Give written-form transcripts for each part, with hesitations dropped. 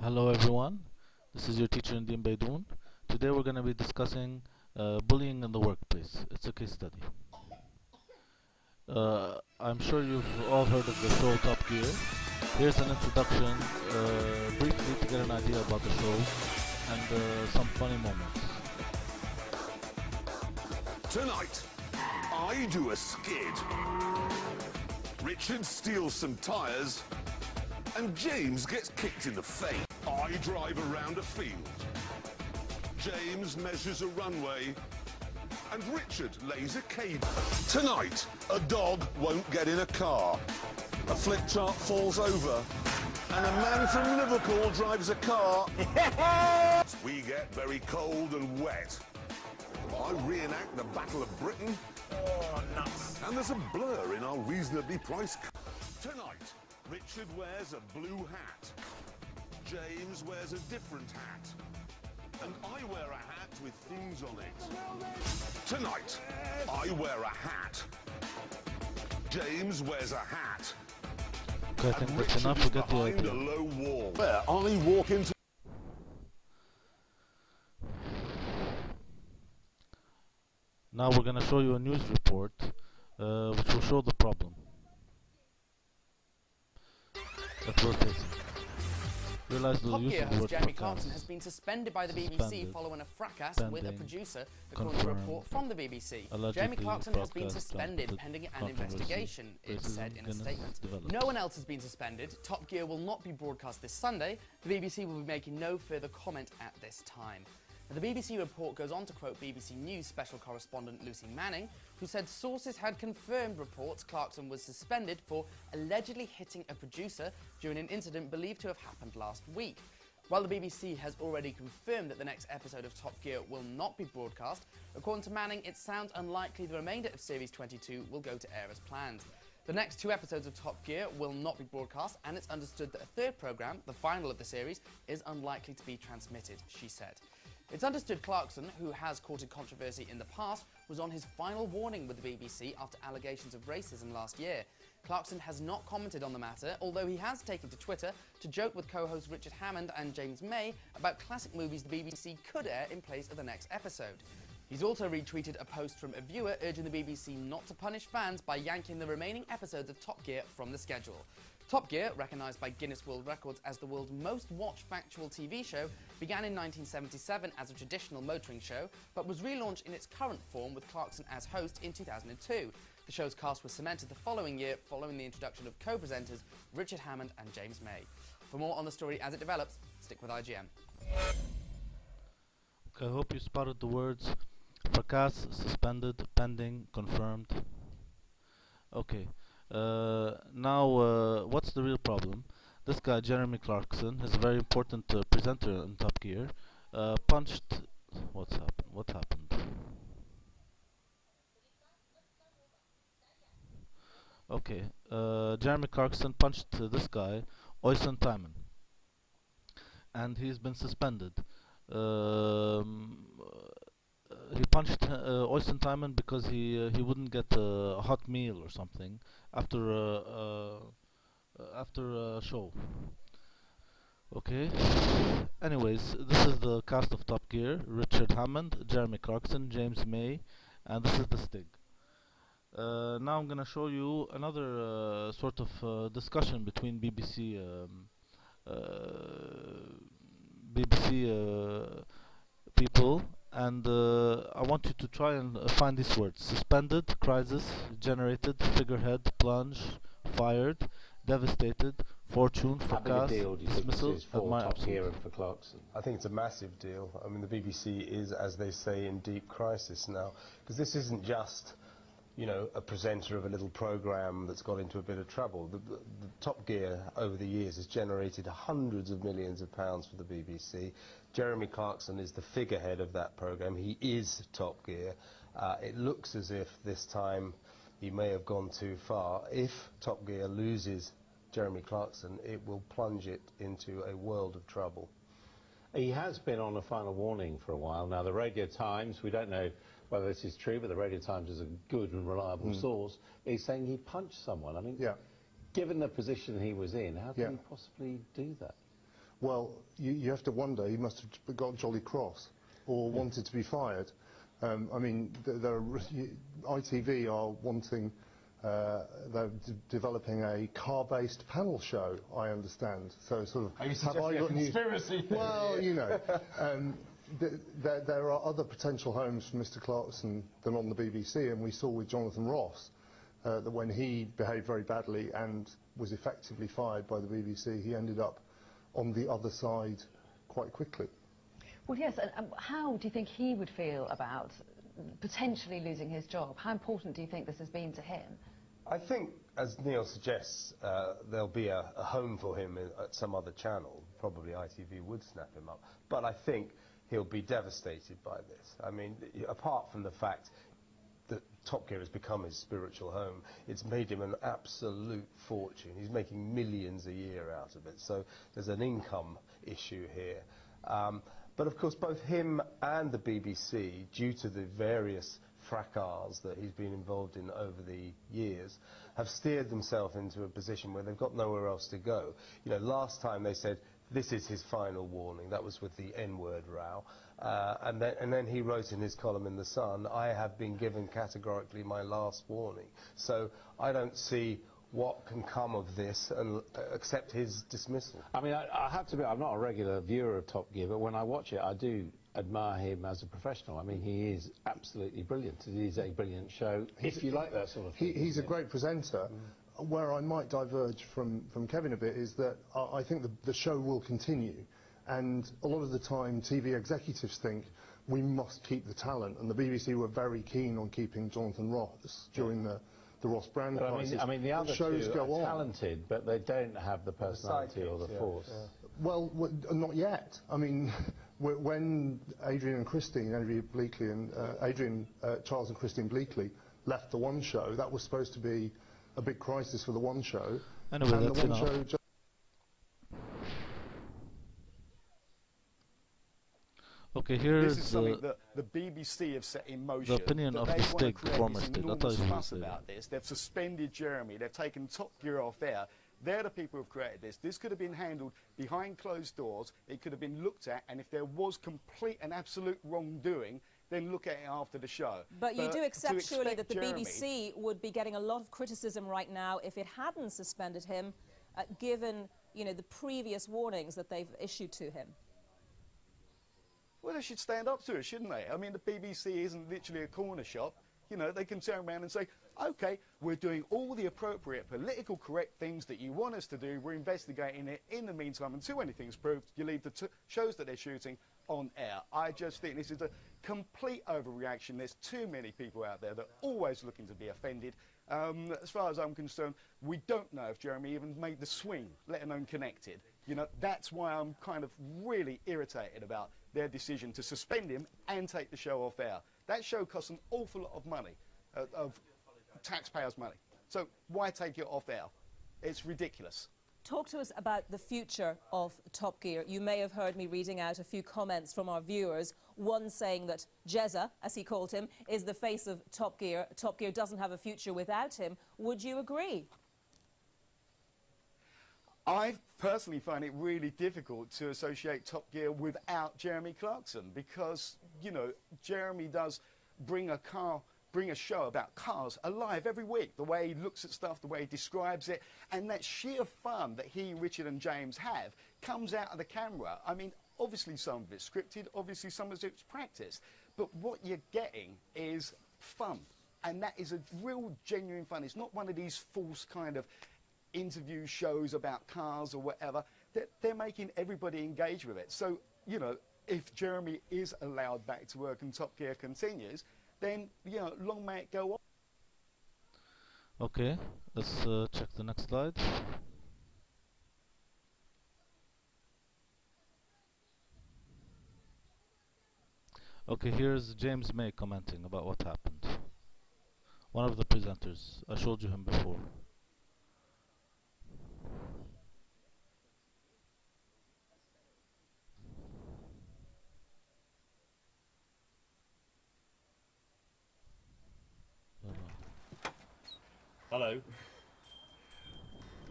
Hello everyone, this is your teacher Nadim Baidoun. Today we're going to be discussing bullying in the workplace. It's a case study. I'm sure you've all heard of the show Top Gear. Here's an introduction, briefly to get an idea about the show and some funny moments. Tonight, I do a skid. Richard steals some tyres, and James gets kicked in the face. I drive around a field. James measures a runway, and Richard lays a cable. Tonight, a dog won't get in a car. A flip chart falls over, and a man from Liverpool drives a car. We get very cold and wet. I reenact the Battle of Britain. Oh, nuts. And there's a blur in our reasonably priced car. Tonight, Richard wears a blue hat. James wears a different hat. And I wear a hat with things on it. Tonight, I wear a hat. James wears a hat. Okay, I think that's enough. You get the Behind idea. a low wall. Where I walk into... Now we're going to show you a news report which will show the problem that we're facing. Realize the Top use Gear of the host word Jeremy fracas. Clarkson has been suspended by the BBC Suspended, following a fracas with a pending, producer, according to a report from the BBC. Jeremy allegedly Clarkson has been broadcast suspended content- pending an controversy, investigation, it said in a racism statement. developed. No one else has been suspended. Top Gear will not be broadcast this Sunday. The BBC will be making no further comment at this time. The BBC report goes on to quote BBC News special correspondent Lucy Manning, who said sources had confirmed reports Clarkson was suspended for allegedly hitting a producer during an incident believed to have happened last week. While the BBC has already confirmed that the next episode of Top Gear will not be broadcast, according to Manning, it sounds unlikely the remainder of Series 22 will go to air as planned. The next 2 episodes of Top Gear will not be broadcast, and it's understood that a third programme, the final of the series, is unlikely to be transmitted, she said. It's understood Clarkson, who has courted controversy in the past, was on his final warning with the BBC after allegations of racism last year. Clarkson has not commented on the matter, although he has taken to Twitter to joke with co-hosts Richard Hammond and James May about classic movies the BBC could air in place of the next episode. He's also retweeted a post from a viewer urging the BBC not to punish fans by yanking the remaining episodes of Top Gear from the schedule. Top Gear, recognised by Guinness World Records as the world's most watched factual TV show, began in 1977 as a traditional motoring show, but was relaunched in its current form with Clarkson as host in 2002. The show's cast was cemented the following year following the introduction of co-presenters Richard Hammond and James May. For more on the story as it develops, stick with IGN. Okay, I hope you spotted the words fracas, suspended, pending, confirmed. Okay, now what's the real problem? This guy, Jeremy Clarkson, is a very important presenter in Top Gear, punched... What's happened? What happened? Okay, Jeremy Clarkson punched this guy, Oyson Timon, and he's been suspended. He punched Oyson Timon because he wouldn't get a hot meal or something after a show. Okay. Anyways, this is the cast of Top Gear: Richard Hammond, Jeremy Clarkson, James May, and this is the Stig. Now I'm gonna show you another sort of discussion between BBC people, and I want you to try and find these words: suspended, crisis, generated, figurehead, plunge, fired, devastated, fortune, How big a fracas, deal do you think this dismissal, is for admire, Top absolute. Gear and for Clarkson? I think it's a massive deal. I mean, the BBC is, as they say, in deep crisis now, because this isn't just, you know, a presenter of a little program that's got into a bit of trouble. The Top Gear over the years has generated hundreds of millions of pounds for the BBC. Jeremy Clarkson is the figurehead of that program. He is Top Gear. It looks as if this time he may have gone too far. If Top Gear loses Jeremy Clarkson, it will plunge it into a world of trouble. He has been on a final warning for a while now. The Radio Times, we don't know whether this is true, but the Radio Times is a good and reliable source, is saying he punched someone. I mean, given the position he was in, how can he possibly do that? well, you have to wonder, he must have got jolly cross or wanted to be fired. I mean, ITV are wanting, they're developing a car-based panel show, I understand. So sort of, Are you suggesting a conspiracy theory? Well, you know, there are other potential homes for Mr. Clarkson than on the BBC, and we saw with Jonathan Ross that when he behaved very badly and was effectively fired by the BBC, he ended up on the other side quite quickly. Well, yes, and how do you think he would feel about potentially losing his job? How important do you think this has been to him? I think, as Neil suggests, there'll be a home for him at some other channel. Probably ITV would snap him up. But I think he'll be devastated by this. I mean, apart from the fact that Top Gear has become his spiritual home, it's made him an absolute fortune. He's making millions a year out of it. So there's an income issue here. But of course, both him and the BBC, due to the various fracas that he's been involved in over the years, have steered themselves into a position where they've got nowhere else to go. You know, last time they said this is his final warning. That was with the N-word row. And then he wrote in his column in The Sun, I have been given categorically my last warning. So I don't see what can come of this except his dismissal. I mean, I have to admit, I'm not a regular viewer of Top Gear, but when I watch it, I do admire him as a professional. I mean, he is absolutely brilliant. It is a brilliant show, if you like that sort of thing. He's a great presenter. Where I might diverge from Kevin a bit is that I think the show will continue, and a lot of the time TV executives think we must keep the talent, and the BBC were very keen on keeping Jonathan Ross during the Ross Brand crisis. I mean, the other shows two go are on. talented, but they don't have the personality or the force. Yeah. Well, not yet. I mean, when Adrian Charles and Christine Bleakley left the One Show, that was supposed to be a big crisis for the One Show. Anyway, and that's the One enough. Show just Okay, here This is is something that the BBC have set in motion. opinion that of they the want to Stig, create former this Stig. I enormous thought he was fuss there. about this. They've suspended Jeremy. They've taken Top Gear off air. They're the people who've created this. This could have been handled behind closed doors. It could have been looked at, and if there was complete and absolute wrongdoing, then look at it after the show. But you do to accept, surely, that the Jeremy, BBC would be getting a lot of criticism right now if it hadn't suspended him, given, you know, the previous warnings that they've issued to him. Well, they should stand up to it, shouldn't they? I mean, the BBC isn't literally a corner shop. You know, they can turn around and say, OK, we're doing all the appropriate political correct things that you want us to do. We're investigating it. In the meantime, until anything's proved, you leave the shows that they're shooting on air. I just think this is a complete overreaction. There's too many people out there that are always looking to be offended. As far as I'm concerned, we don't know if Jeremy even made the swing, let alone connected. You know, that's why I'm kind of really irritated about their decision to suspend him and take the show off air. That show costs an awful lot of money, of taxpayers' money. So why take it off air? It's ridiculous. Talk to us about the future of Top Gear. You may have heard me reading out a few comments from our viewers, one saying that Jezza, as he called him, is the face of Top Gear. Top Gear doesn't have a future without him. Would you agree? I personally find it really difficult to associate Top Gear without Jeremy Clarkson because, you know, Jeremy does bring a show about cars alive every week. The way he looks at stuff, the way he describes it, and that sheer fun that he, Richard and James have comes out of the camera. I mean, obviously some of it's scripted, obviously some of it's practiced, but what you're getting is fun, and that is a real genuine fun. It's not one of these false kind of interview shows about cars or whatever. They're making everybody engage with it. So, you know, if Jeremy is allowed back to work and Top Gear continues, then, you know, long may it go on. Okay, let's check the next slide. Okay, here's James May commenting about what happened. One of the presenters. I showed you him before. Hello.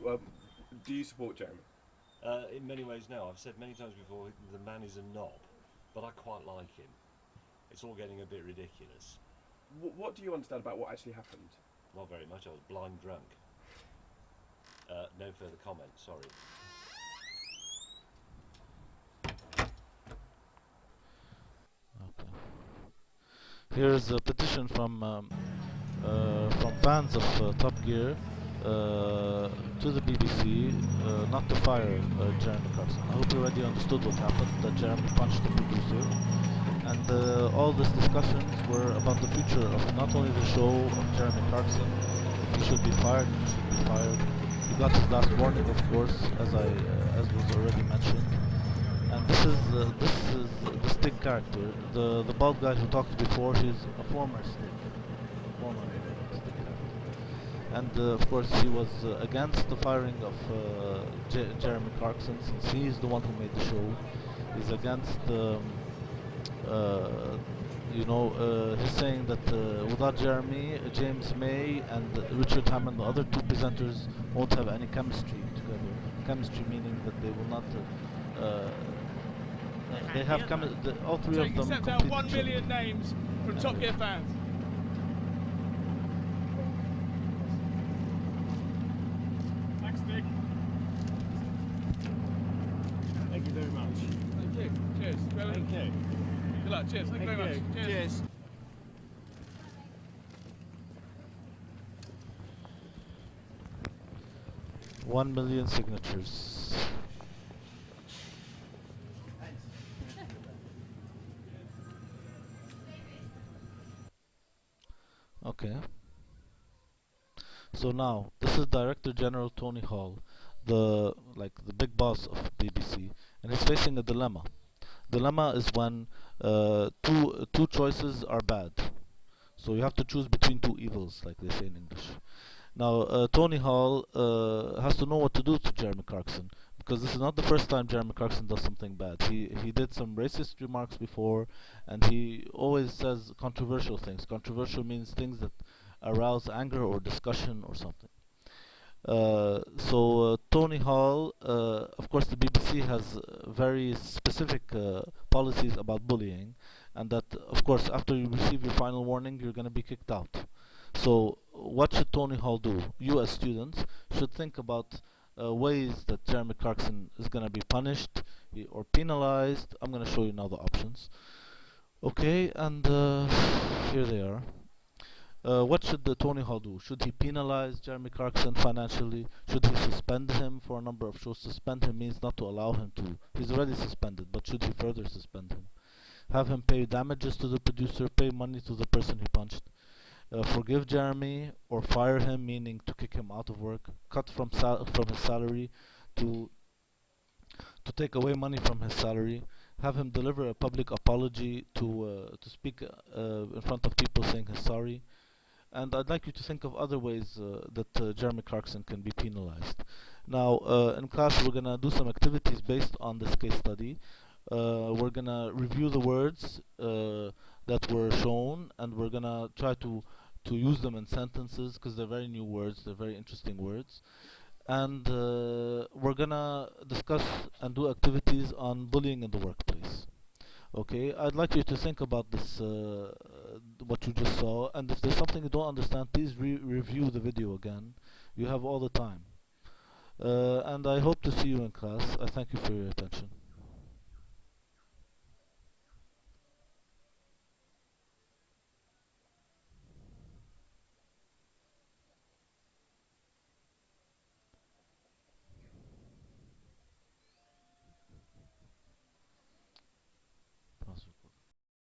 Well, do you support Jeremy? In many ways, no. I've said many times before, the man is a knob, but I quite like him. It's all getting a bit ridiculous. What do you understand about what actually happened? Not very much. I was blind drunk. No further comment. Sorry. Okay. Here's a petition from fans of Top Gear to the BBC not to fire Jeremy Clarkson. I hope you already understood what happened, that Jeremy punched the producer. And all these discussions were about the future of not only the show of Jeremy Clarkson, if he should be fired, if he should be fired. He got his last warning, of course, as was already mentioned. And this is the Stig character. The bald guy who talked before, he's a former Stig. And of course he was against the firing of Jeremy Clarkson, since he is the one who made the show. He's against, he's saying that without Jeremy, James May and Richard Hammond, the other two presenters, won't have any chemistry together. Chemistry meaning that they will not. They have all three of them. Sent out 1 million names from Top Gear fans. Thanks, Nick. Thank you very much. Thank you. Cheers. Thank you. Good luck. Cheers. Thank you very much. Cheers. 1 million signatures. Okay. So now, this is Director General Tony Hall, the big boss of BBC, and he's facing a dilemma. Dilemma is when two choices are bad. So you have to choose between two evils, like they say in English. Now, Tony Hall has to know what to do to Jeremy Clarkson, because this is not the first time Jeremy Clarkson does something bad. He did some racist remarks before, and he always says controversial things. Controversial means things that arouse anger or discussion or something. So Tony Hall, of course the BBC has very specific policies about bullying, and that of course after you receive your final warning you're going to be kicked out. So what should Tony Hall do? You as students should think about ways that Jeremy Clarkson is going to be punished or penalized. I'm going to show you now the options. Okay, and here they are. What should Tony Hall do? Should he penalize Jeremy Clarkson financially? Should he suspend him for a number of shows? Suspend him means not to allow him to. He's already suspended, but should he further suspend him? Have him pay damages to the producer, pay money to the person he punched. Forgive Jeremy or fire him, meaning to kick him out of work. Cut from his salary, to take away money from his salary. Have him deliver a public apology, to speak in front of people saying he's sorry. And I'd like you to think of other ways that Jeremy Clarkson can be penalized. Now, in class we're going to do some activities based on this case study. We're going to review the words that were shown, and we're going to try to use them in sentences, because they're very new words, they're very interesting words. And we're going to discuss and do activities on bullying in the workplace. Okay, I'd like you to think about this, what you just saw, and if there's something you don't understand, please review the video again. You have all the time. And I hope to see you in class. I thank you for your attention.